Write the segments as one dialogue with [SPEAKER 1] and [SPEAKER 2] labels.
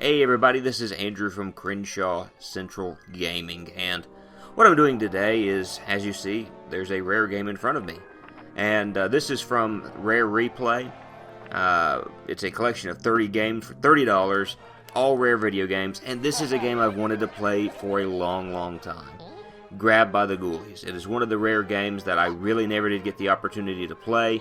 [SPEAKER 1] Hey everybody, this is Andrew from Crenshaw Central Gaming, and what I'm doing today is, as you see, there's a rare game in front of me. And this is from Rare Replay. It's a collection of 30 games for $30, all rare video games, and this is a game I've wanted to play for a long time. Grabbed by the Ghoulies. It is one of the rare games that I really never did get the opportunity to play.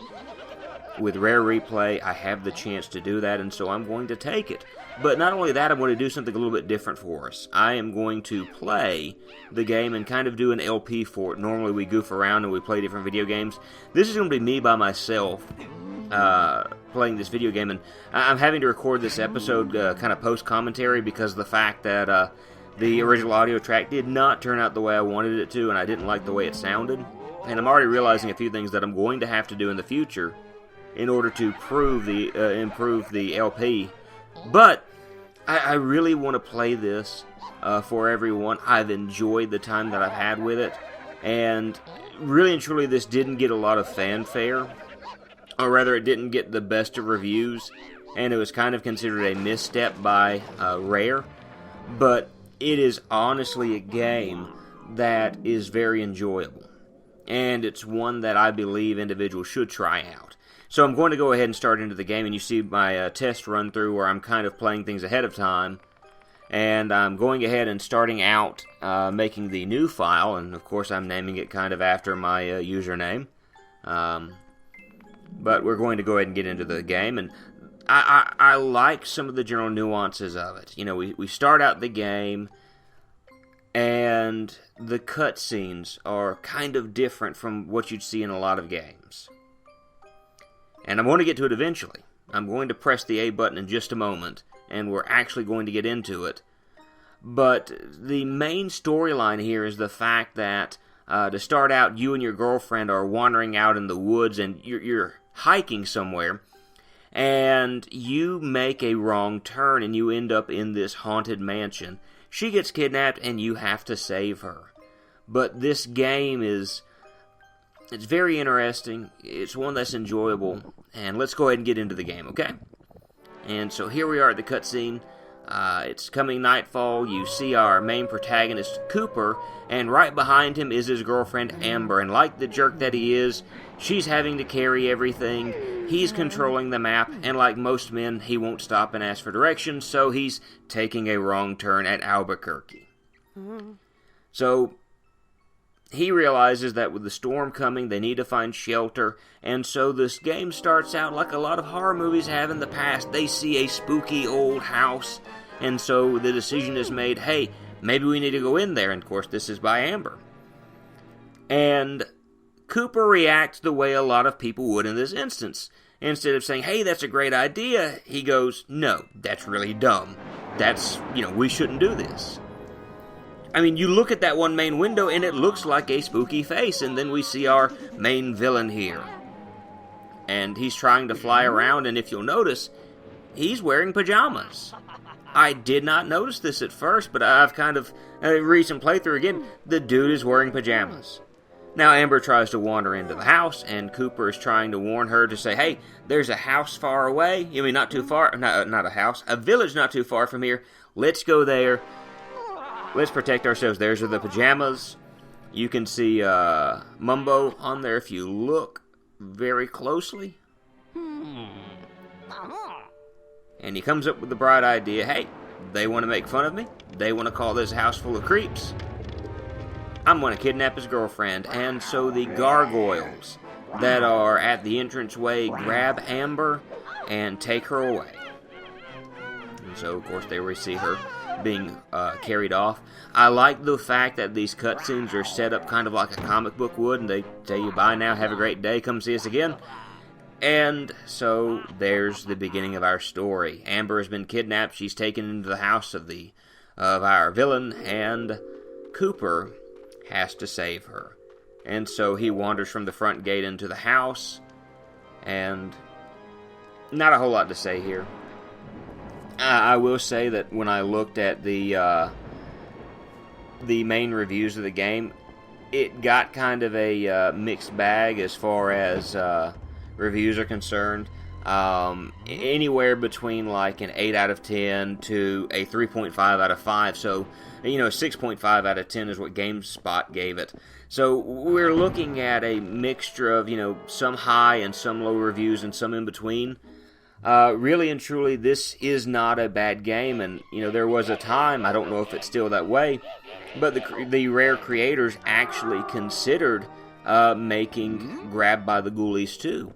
[SPEAKER 1] With Rare Replay, I have the chance to do that, and so I'm going to take it. But not only that, I'm going to do something a little bit different for us. I am going to play the game and kind of do an LP for it. Normally we goof around and we play different video games. This is going to be me by myself playing this video game, and I'm having to record this episode kind of post-commentary because of the fact that the original audio track did not turn out the way I wanted it to, and I didn't like the way it sounded. And I'm already realizing a few things that I'm going to have to do in the future in order to improve the LP. But I really want to play this for everyone. I've enjoyed the time that I've had with it, and really and truly this didn't get a lot of fanfare, or rather it didn't get the best of reviews, and it was kind of considered a misstep by Rare. But it is honestly a game that is very enjoyable, and it's one that I believe individuals should try out. So I'm going to go ahead and start into the game, and you see my test run through where I'm kind of playing things ahead of time. And I'm going ahead and starting out making the new file, and of course I'm naming it kind of after my username. But we're going to go ahead and get into the game, and I like some of the general nuances of it. You know, we start out the game, and the cutscenes are kind of different from what you'd see in a lot of games. And I'm going to get to it eventually. I'm going to press the A button in just a moment, and we're actually going to get into it. But the main storyline here is the fact that, to start out, you and your girlfriend are wandering out in the woods, and you're hiking somewhere, and you make a wrong turn, and you end up in this haunted mansion. She gets kidnapped, and you have to save her. But this game it's very interesting, it's one that's enjoyable, and let's go ahead and get into the game, okay? And so here we are at the cutscene. It's coming nightfall. You see our main protagonist, Cooper, and right behind him is his girlfriend, Amber, and like the jerk that he is, she's having to carry everything. He's controlling the map, and like most men, he won't stop and ask for directions, so he's taking a wrong turn at Albuquerque. So he realizes that with the storm coming, they need to find shelter, and so this game starts out like a lot of horror movies have in the past. They see a spooky old house, and so the decision is made, hey, maybe we need to go in there, and of course this is by Amber. And Cooper reacts the way a lot of people would in this instance. Instead of saying, hey, that's a great idea, he goes, no, that's really dumb. We shouldn't do this. I mean, you look at that one main window, and it looks like a spooky face, and then we see our main villain here. And he's trying to fly around, and if you'll notice, he's wearing pajamas. I did not notice this at first, but I've kind of, a recent playthrough again, the dude is wearing pajamas. Now, Amber tries to wander into the house, and Cooper is trying to warn her to say, hey, there's a house far away. You mean not too far? Not a house. A village not too far from here. Let's go there. Let's protect ourselves. There's the pajamas. You can see Mumbo on there if you look very closely. And he comes up with the bright idea, hey, they want to make fun of me. They want to call this house full of creeps. I'm going to kidnap his girlfriend. And so the gargoyles that are at the entranceway grab Amber and take her away. And so, of course, there we see her being carried off. I like the fact that these cutscenes are set up kind of like a comic book would, and they tell you bye now, have a great day, come see us again. And so there's the beginning of our story. Amber has been kidnapped. She's taken into the house of our villain, and Cooper has to save her. And so he wanders from the front gate into the house, and not a whole lot to say here. I will say that when I looked at the main reviews of the game, it got kind of a mixed bag as far as reviews are concerned. Anywhere between like an 8 out of 10 to a 3.5 out of 5. So, 6.5 out of 10 is what GameSpot gave it. So we're looking at a mixture of, some high and some low reviews and some in between. Really and truly, this is not a bad game, and there was a time, I don't know if it's still that way, but the Rare creators actually considered making Grab by the Ghoulies 2.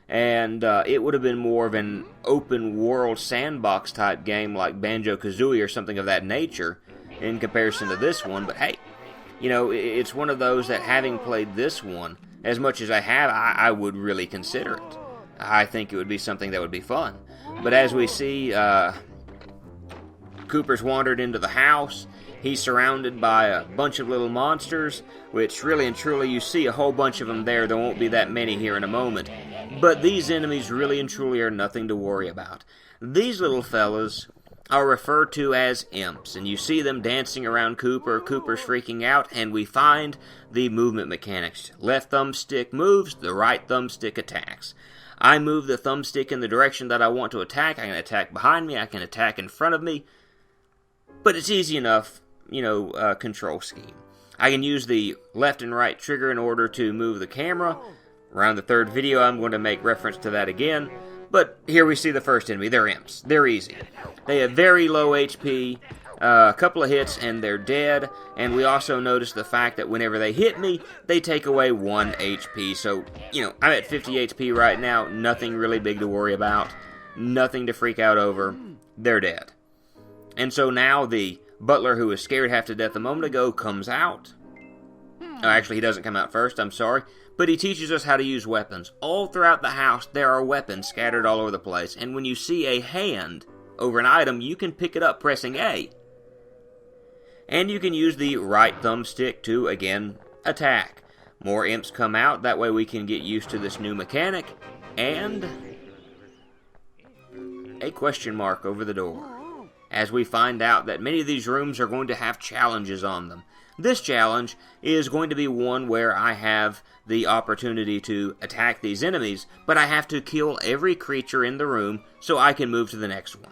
[SPEAKER 1] And it would have been more of an open world sandbox type game like Banjo-Kazooie or something of that nature in comparison to this one. But hey, it's one of those that, having played this one as much as I have, I would really consider it. I think it would be something that would be fun. But as we see, Cooper's wandered into the house. He's surrounded by a bunch of little monsters, which really and truly you see a whole bunch of them there. There won't be that many here in a moment. But these enemies really and truly are nothing to worry about. These little fellas are referred to as imps, and you see them dancing around Cooper. Cooper's freaking out, and we find the movement mechanics. Left thumbstick moves, the right thumbstick attacks. I move the thumbstick in the direction that I want to attack. I can attack behind me, I can attack in front of me, but it's easy enough, control scheme. I can use the left and right trigger in order to move the camera. Around the third video, I'm going to make reference to that again. But here we see the first enemy. They're imps. They're easy. They have very low HP, a couple of hits, and they're dead. And we also notice the fact that whenever they hit me, they take away 1 HP. So, I'm at 50 HP right now. Nothing really big to worry about. Nothing to freak out over. They're dead. And so now the butler, who was scared half to death a moment ago, comes out. Oh, actually, he doesn't come out first, I'm sorry. But he teaches us how to use weapons. All throughout the house, there are weapons scattered all over the place. And when you see a hand over an item, you can pick it up pressing A. And you can use the right thumbstick to, again, attack. More imps come out. That way we can get used to this new mechanic. And a question mark over the door, as we find out that many of these rooms are going to have challenges on them. This challenge is going to be one where I have the opportunity to attack these enemies, but I have to kill every creature in the room so I can move to the next one.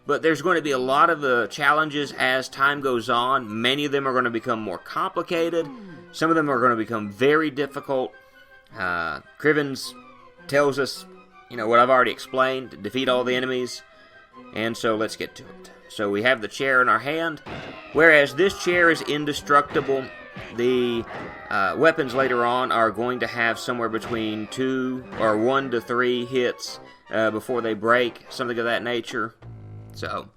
[SPEAKER 1] But there's going to be a lot of challenges as time goes on. Many of them are going to become more complicated. Some of them are going to become very difficult. Crivens tells us, what I've already explained, to defeat all the enemies. And so let's get to it. So we have the chair in our hand. Whereas this chair is indestructible, the weapons later on are going to have somewhere between 1 to 3 hits before they break, something of that nature. So,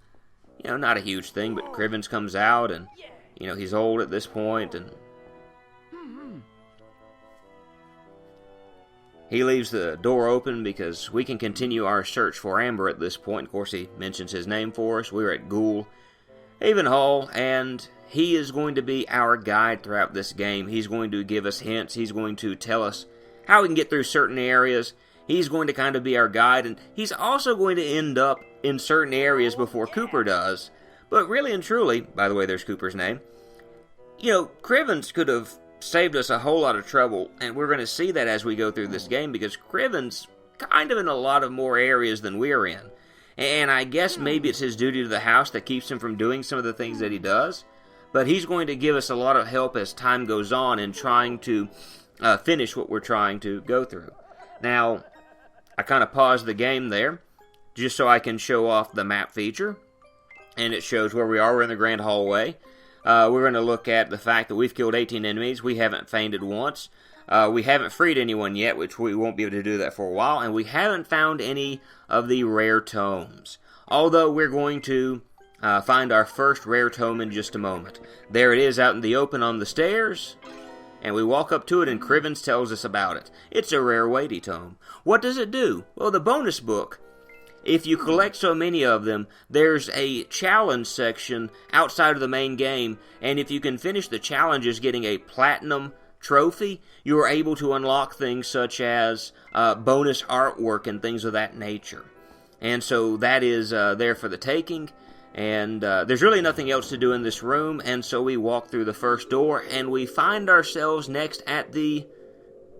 [SPEAKER 1] not a huge thing, but Crivens comes out, and, he's old at this point, and he leaves the door open because we can continue our search for Amber at this point. Of course, he mentions his name for us. We're at Ghoul Haven Hall, and he is going to be our guide throughout this game. He's going to give us hints. He's going to tell us how we can get through certain areas. He's going to kind of be our guide, and he's also going to end up in certain areas before Cooper does. But really and truly, by the way, there's Cooper's name, Crivens could have saved us a whole lot of trouble, and we're going to see that as we go through this game, because Crivens kind of in a lot of more areas than we're in. And I guess maybe it's his duty to the house that keeps him from doing some of the things that he does. But he's going to give us a lot of help as time goes on in trying to finish what we're trying to go through. Now, I kind of paused the game there just so I can show off the map feature. And it shows where we are. We're in the grand hallway. We're going to look at the fact that we've killed 18 enemies. We haven't fainted once. We haven't freed anyone yet, which we won't be able to do that for a while. And we haven't found any of the rare tomes. Although we're going to find our first rare tome in just a moment. There it is out in the open on the stairs. And we walk up to it, and Crivens tells us about it. It's a rare weighty tome. What does it do? Well, the bonus book, if you collect so many of them, there's a challenge section outside of the main game, and if you can finish the challenges getting a platinum trophy, you are able to unlock things such as bonus artwork and things of that nature. And so that is there for the taking, and there's really nothing else to do in this room, and so we walk through the first door, and we find ourselves next at the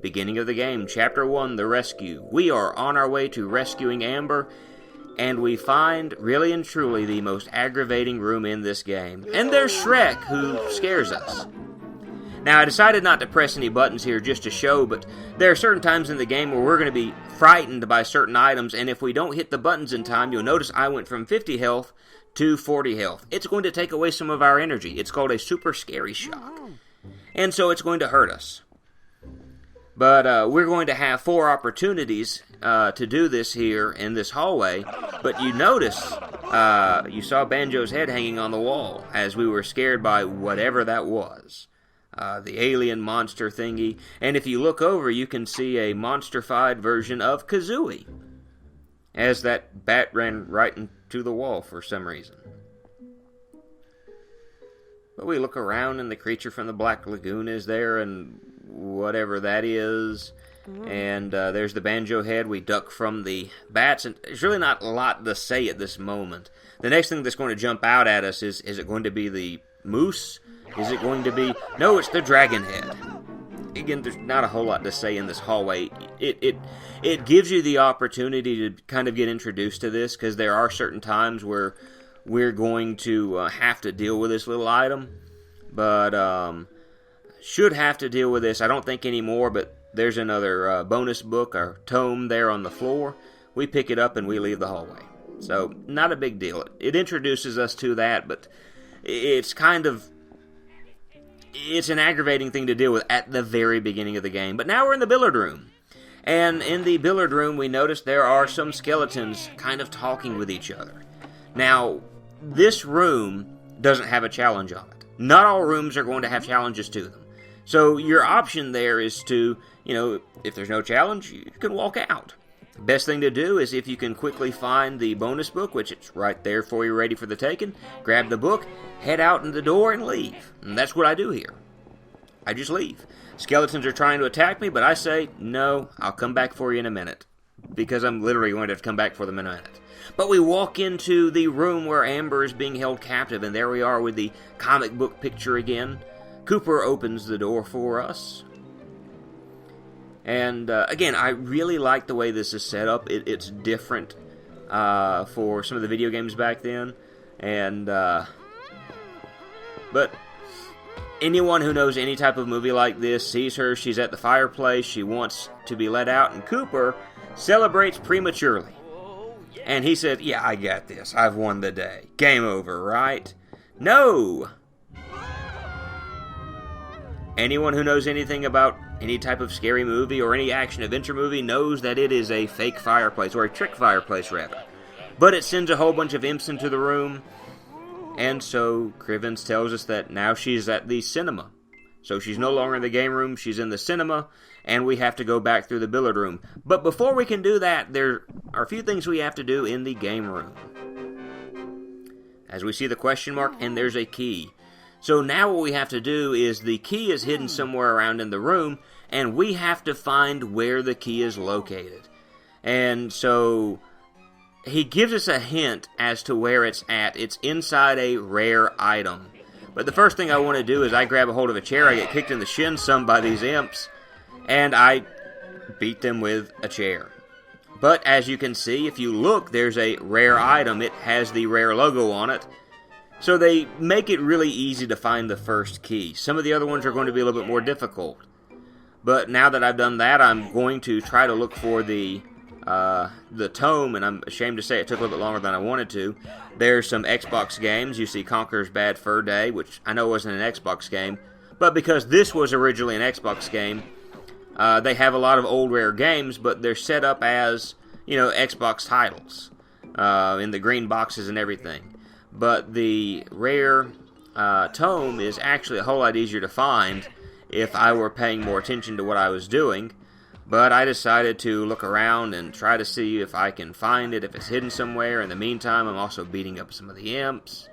[SPEAKER 1] Beginning of the game, Chapter 1, The Rescue. We are on our way to rescuing Amber, and we find, really and truly, the most aggravating room in this game. And there's Shrek, who scares us. Now, I decided not to press any buttons here just to show, but there are certain times in the game where we're going to be frightened by certain items, and if we don't hit the buttons in time, you'll notice I went from 50 health to 40 health. It's going to take away some of our energy. It's called a super scary shock. And so it's going to hurt us. But we're going to have 4 opportunities to do this here in this hallway. But you notice, you saw Banjo's head hanging on the wall as we were scared by whatever that was. The alien monster thingy. And if you look over, you can see a monster-fied version of Kazooie, as that bat ran right into the wall for some reason. But we look around, and the creature from the Black Lagoon is there, and whatever that is. And there's the Banjo head. We duck from the bats, and there's really not a lot to say at this moment. The next thing that's going to jump out at us is it going to be the moose? Is it going to be... No, it's the dragon head. Again, there's not a whole lot to say in this hallway. It gives you the opportunity to kind of get introduced to this, because there are certain times where we're going to have to deal with this little item. But, should have to deal with this. I don't think anymore, but there's another bonus book or tome there on the floor. We pick it up and we leave the hallway. So, not a big deal. It introduces us to that, but it's kind of... It's an aggravating thing to deal with at the very beginning of the game. But now we're in the billiard room. And in the billiard room, we notice there are some skeletons kind of talking with each other. Now, this room doesn't have a challenge on it. Not all rooms are going to have challenges to them. So your option there is to, if there's no challenge, you can walk out. Best thing to do is if you can quickly find the bonus book, which it's right there for you ready for the taking, grab the book, head out in the door, and leave. And that's what I do here. I just leave. Skeletons are trying to attack me, but I say, no, I'll come back for you in a minute. Because I'm literally going to have to come back for them in a minute. But we walk into the room where Amber is being held captive, and there we are with the comic book picture again. Cooper opens the door for us. And, again, I really like the way this is set up. It's different for some of the video games back then. And, but anyone who knows any type of movie like this sees her. She's at the fireplace. She wants to be let out. And Cooper celebrates prematurely. And he said, yeah, I got this. I've won the day. Game over, right? No! Anyone who knows anything about any type of scary movie or any action-adventure movie knows that it is a fake fireplace, or a trick fireplace, rather. But it sends a whole bunch of imps into the room, and so Crivens tells us that now she's at the cinema. So she's no longer in the game room, she's in the cinema, and we have to go back through the billiard room. But before we can do that, there are a few things we have to do in the game room. As we see the question mark, and there's a key. So now what we have to do is the key is hidden somewhere around in the room, and we have to find where the key is located. And so he gives us a hint as to where it's at. It's inside a rare item. But the first thing I want to do is I grab a hold of a chair, I get kicked in the shin some by these imps, and I beat them with a chair. But as you can see, if you look, there's a rare item. It has the rare logo on it. So they make it really easy to find the first key. Some of the other ones are going to be a little bit more difficult. But now that I've done that, I'm going to try to look for the tome, and I'm ashamed to say it took a little bit longer than I wanted to. There's some Xbox games. You see Conker's Bad Fur Day, which I know wasn't an Xbox game. But because this was originally an Xbox game, they have a lot of old rare games, but they're set up as, Xbox titles in the green boxes and everything. But the rare tome is actually a whole lot easier to find if I were paying more attention to what I was doing. But I decided to look around and try to see if I can find it, if it's hidden somewhere. In the meantime, I'm also beating up some of the imps,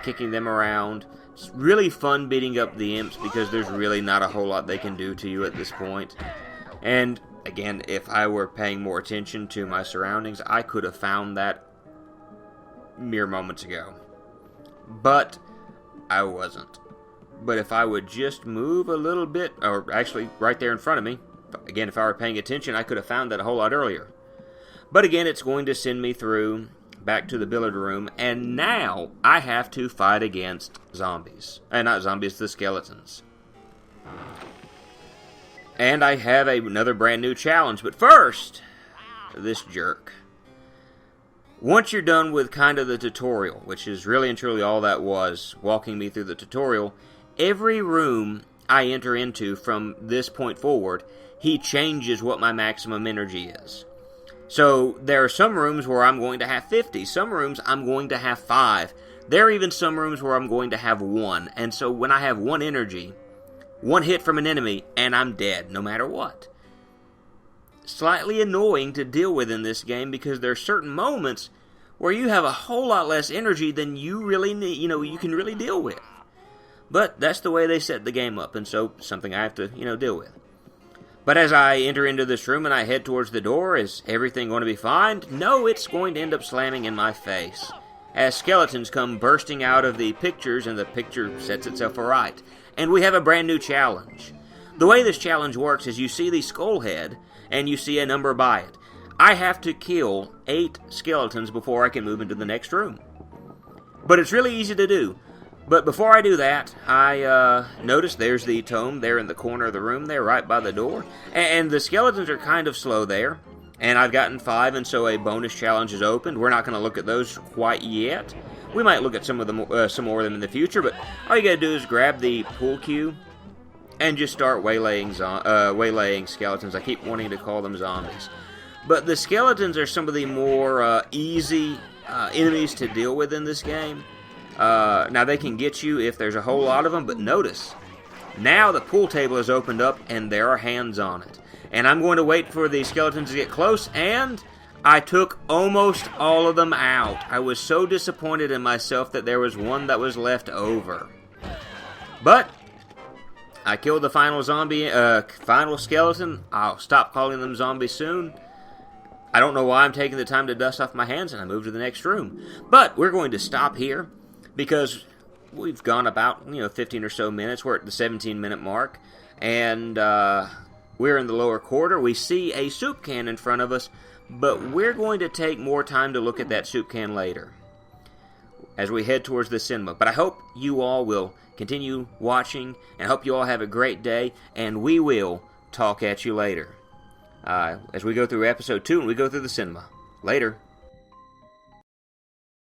[SPEAKER 1] kicking them around. It's really fun beating up the imps because there's really not a whole lot they can do to you at this point. And again, if I were paying more attention to my surroundings, I could have found that mere moments ago. But I wasn't. but if I would just move a little bit, or actually right there in front of me, again, if I were paying attention, I could have found that a whole lot earlier. But again, it's going to send me through back to the billiard room, and now I have to fight against zombies. Not zombies, the skeletons. And I have another brand new challenge, but first, this jerk. Once you're done with kind of the tutorial, which is really and truly all that was, walking me through the tutorial, every room I enter into from this point forward, he changes what my maximum energy is. So there are some rooms where I'm going to have 50, some rooms I'm going to have 5. There are even some rooms where I'm going to have 1, and so when I have 1 energy, 1 hit from an enemy, and I'm dead, no matter what. Slightly annoying to deal with in this game, because there are certain moments where you have a whole lot less energy than you really need, you can really deal with. But that's the way they set the game up, and so something I have to, deal with. But as I enter into this room and I head towards the door, is everything going to be fine? No, it's going to end up slamming in my face, as skeletons come bursting out of the pictures, and the picture sets itself aright. And we have a brand new challenge. The way this challenge works is you see the skull head, and you see a number by it. I have to kill 8 skeletons before I can move into the next room. But it's really easy to do. But before I do that, I notice there's the tome there in the corner of the room there, right by the door. And the skeletons are kind of slow there. And I've gotten 5, and so a bonus challenge is opened. We're not going to look at those quite yet. We might look at some more of them in the future, but all you got to do is grab the pool cue and just start waylaying skeletons. I keep wanting to call them zombies. But the skeletons are some of the more easy enemies to deal with in this game. Now, they can get you if there's a whole lot of them, but notice, now the pool table is opened up and there are hands on it. And I'm going to wait for the skeletons to get close, and I took almost all of them out. I was so disappointed in myself that there was one that was left over. But I killed the final final skeleton. I'll stop calling them zombies soon. I don't know why I'm taking the time to dust off my hands, and I move to the next room. But we're going to stop here, because we've gone about 15 or so minutes. We're at the 17-minute mark, and we're in the lower quarter. We see a soup can in front of us, but we're going to take more time to look at that soup can later as we head towards the cinema. But I hope you all will continue watching, and I hope you all have a great day, and we will talk at you later as we go through episode 2 and we go through the cinema. Later.